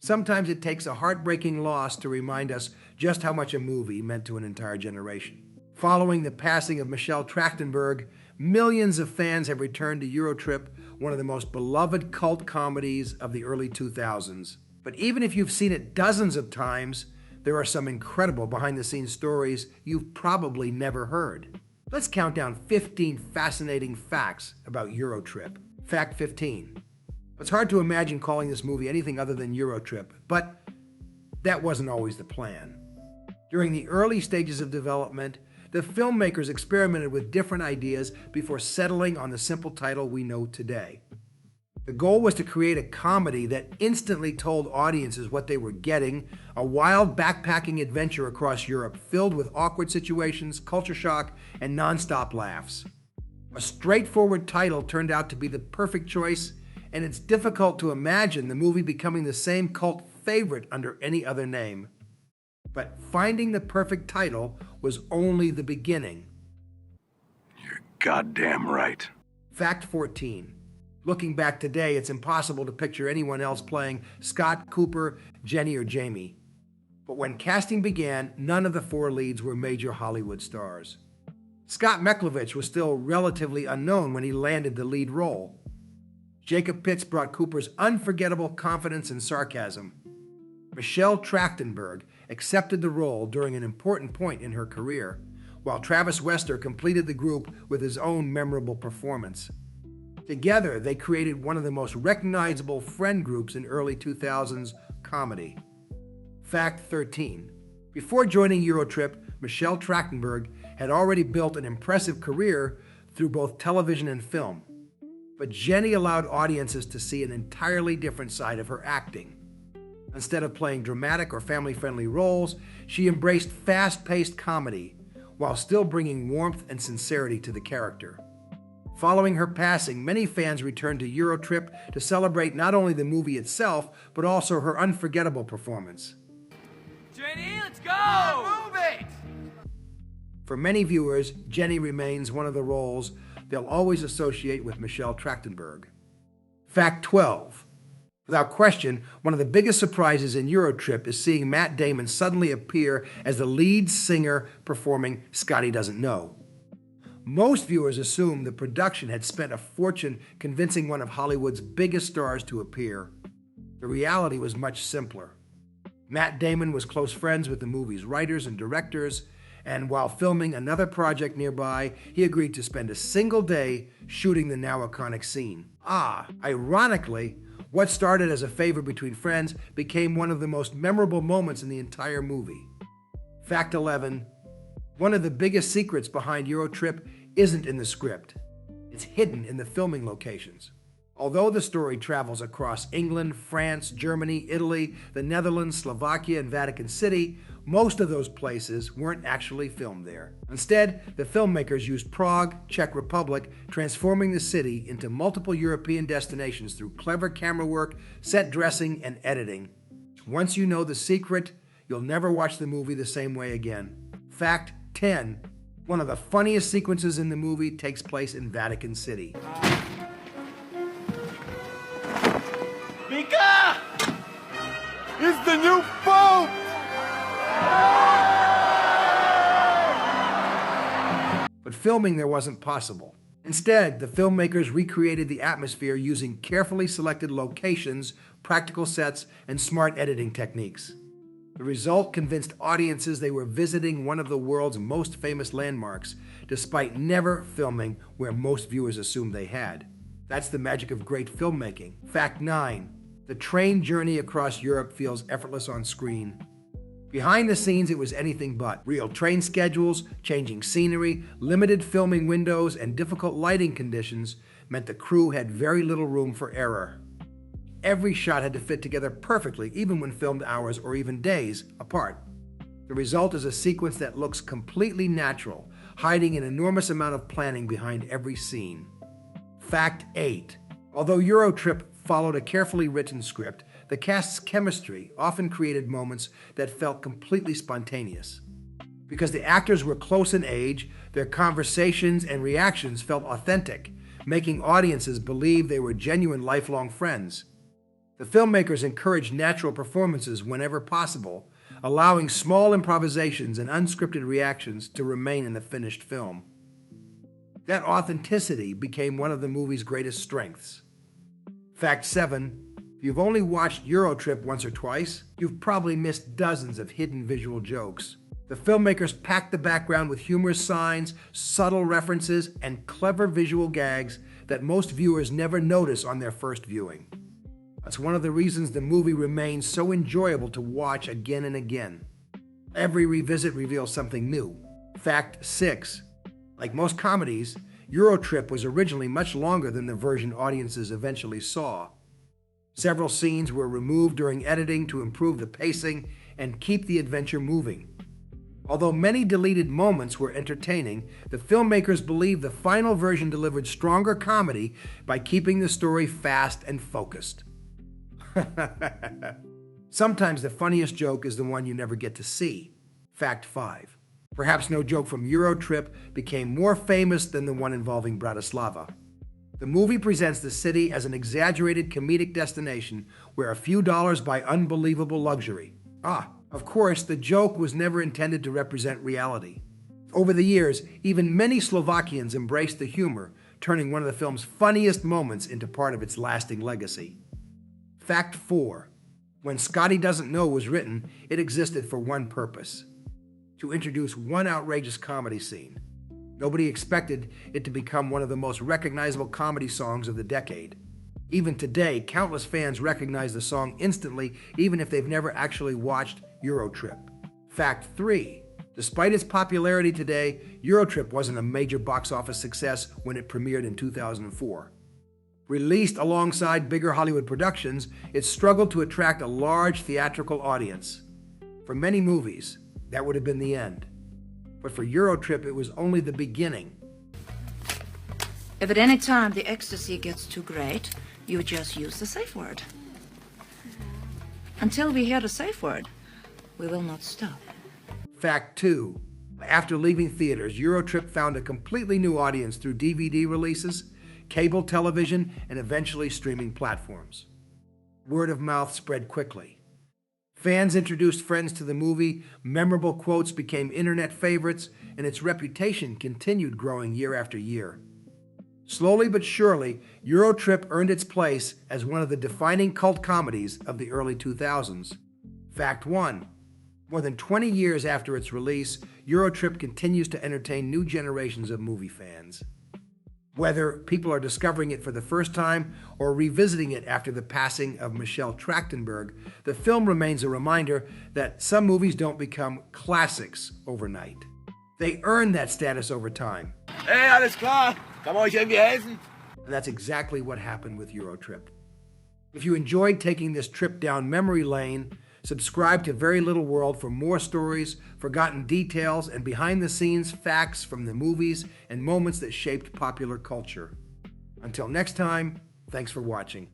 Sometimes it takes a heartbreaking loss to remind us just how much a movie meant to an entire generation. Following the passing of Michelle Trachtenberg, millions of fans have returned to EuroTrip, one of the most beloved cult comedies of the early 2000s. But even if you've seen it dozens of times, there are some incredible behind-the-scenes stories you've probably never heard. Let's count down 15 fascinating facts about EuroTrip. Fact 15. It's hard to imagine calling this movie anything other than EuroTrip, but that wasn't always the plan. During the early stages of development, the filmmakers experimented with different ideas before settling on the simple title we know today. The goal was to create a comedy that instantly told audiences what they were getting, a wild backpacking adventure across Europe filled with awkward situations, culture shock, and non-stop laughs. A straightforward title turned out to be the perfect choice, and it's difficult to imagine the movie becoming the same cult favorite under any other name. But finding the perfect title was only the beginning. You're goddamn right. Fact 14. Looking back today, it's impossible to picture anyone else playing Scott, Cooper, Jenny, or Jamie. But when casting began, none of the four leads were major Hollywood stars. Scott Meklovich was still relatively unknown when he landed the lead role. Jacob Pitts brought Cooper's unforgettable confidence and sarcasm. Michelle Trachtenberg accepted the role during an important point in her career, while Travis Wester completed the group with his own memorable performance. Together, they created one of the most recognizable friend groups in early 2000s comedy. Fact 13. Before joining EuroTrip, Michelle Trachtenberg had already built an impressive career through both television and film. But Jenny allowed audiences to see an entirely different side of her acting. Instead of playing dramatic or family-friendly roles, she embraced fast-paced comedy while still bringing warmth and sincerity to the character. Following her passing, many fans returned to EuroTrip to celebrate not only the movie itself, but also her unforgettable performance. Jenny, let's go! Move it! For many viewers, Jenny remains one of the roles they'll always associate with Michelle Trachtenberg. Fact 12. Without question, one of the biggest surprises in EuroTrip is seeing Matt Damon suddenly appear as the lead singer performing Scotty Doesn't Know. Most viewers assumed the production had spent a fortune convincing one of Hollywood's biggest stars to appear. The reality was much simpler. Matt Damon was close friends with the movie's writers and directors, and while filming another project nearby, he agreed to spend a single day shooting the now iconic scene. Ironically, what started as a favor between friends became one of the most memorable moments in the entire movie. Fact 11. One of the biggest secrets behind EuroTrip isn't in the script. It's hidden in the filming locations. Although the story travels across England, France, Germany, Italy, the Netherlands, Slovakia, and Vatican City, most of those places weren't actually filmed there. Instead, the filmmakers used Prague, Czech Republic, transforming the city into multiple European destinations through clever camera work, set dressing, and editing. Once you know the secret, you'll never watch the movie the same way again. Fact 10. One of the funniest sequences in the movie takes place in Vatican City. Mika! It's the new Pope! But filming there wasn't possible. Instead, the filmmakers recreated the atmosphere using carefully selected locations, practical sets, and smart editing techniques. The result convinced audiences they were visiting one of the world's most famous landmarks, despite never filming where most viewers assumed they had. That's the magic of great filmmaking. Fact 9. The train journey across Europe feels effortless on screen. Behind the scenes, it was anything but. Real train schedules, changing scenery, limited filming windows, and difficult lighting conditions meant the crew had very little room for error. Every shot had to fit together perfectly, even when filmed hours or even days apart. The result is a sequence that looks completely natural, hiding an enormous amount of planning behind every scene. Fact 8. Although EuroTrip followed a carefully written script, the cast's chemistry often created moments that felt completely spontaneous. Because the actors were close in age, their conversations and reactions felt authentic, making audiences believe they were genuine lifelong friends. The The filmmakers encouraged natural performances whenever possible, allowing small improvisations and unscripted reactions to remain in the finished film. That authenticity became one of the movie's greatest strengths. Fact 7. If you've only watched EuroTrip once or twice, you've probably missed dozens of hidden visual jokes. The filmmakers packed the background with humorous signs, subtle references, and clever visual gags that most viewers never notice on their first viewing. That's one of the reasons the movie remains so enjoyable to watch again and again. Every revisit reveals something new. Fact 6. Like most comedies, EuroTrip was originally much longer than the version audiences eventually saw. Several scenes were removed during editing to improve the pacing and keep the adventure moving. Although many deleted moments were entertaining, the filmmakers believe the final version delivered stronger comedy by keeping the story fast and focused. Sometimes the funniest joke is the one you never get to see. Fact 5. Perhaps no joke from EuroTrip became more famous than the one involving Bratislava. The movie presents the city as an exaggerated comedic destination where a few dollars buy unbelievable luxury. Of course, the joke was never intended to represent reality. Over the years, even many Slovakians embraced the humor, turning one of the film's funniest moments into part of its lasting legacy. Fact 4. When Scotty Doesn't Know was written, it existed for one purpose: to introduce one outrageous comedy scene. Nobody expected it to become one of the most recognizable comedy songs of the decade. Even today, countless fans recognize the song instantly, even if they've never actually watched EuroTrip. Fact 3. Despite its popularity today, EuroTrip wasn't a major box office success when it premiered in 2004. Released alongside bigger Hollywood productions, it struggled to attract a large theatrical audience. For many movies, that would have been the end. But for EuroTrip, it was only the beginning. If at any time the ecstasy gets too great, you just use the safe word. Until we hear the safe word, we will not stop. Fact 2. After leaving theaters, EuroTrip found a completely new audience through DVD releases, cable television, and eventually streaming platforms. Word of mouth spread quickly. Fans introduced friends to the movie, memorable quotes became internet favorites, and its reputation continued growing year after year. Slowly but surely, EuroTrip earned its place as one of the defining cult comedies of the early 2000s. Fact 1. More than 20 years after its release, EuroTrip continues to entertain new generations of movie fans. Whether people are discovering it for the first time or revisiting it after the passing of Michelle Trachtenberg, the film remains a reminder that some movies don't become classics overnight. They earn that status over time. Hey, alles klar? Kann man euch irgendwie helfen? And that's exactly what happened with EuroTrip. If you enjoyed taking this trip down memory lane, subscribe to Very Little World for more stories, forgotten details, and behind-the-scenes facts from the movies and moments that shaped popular culture. Until next time, thanks for watching.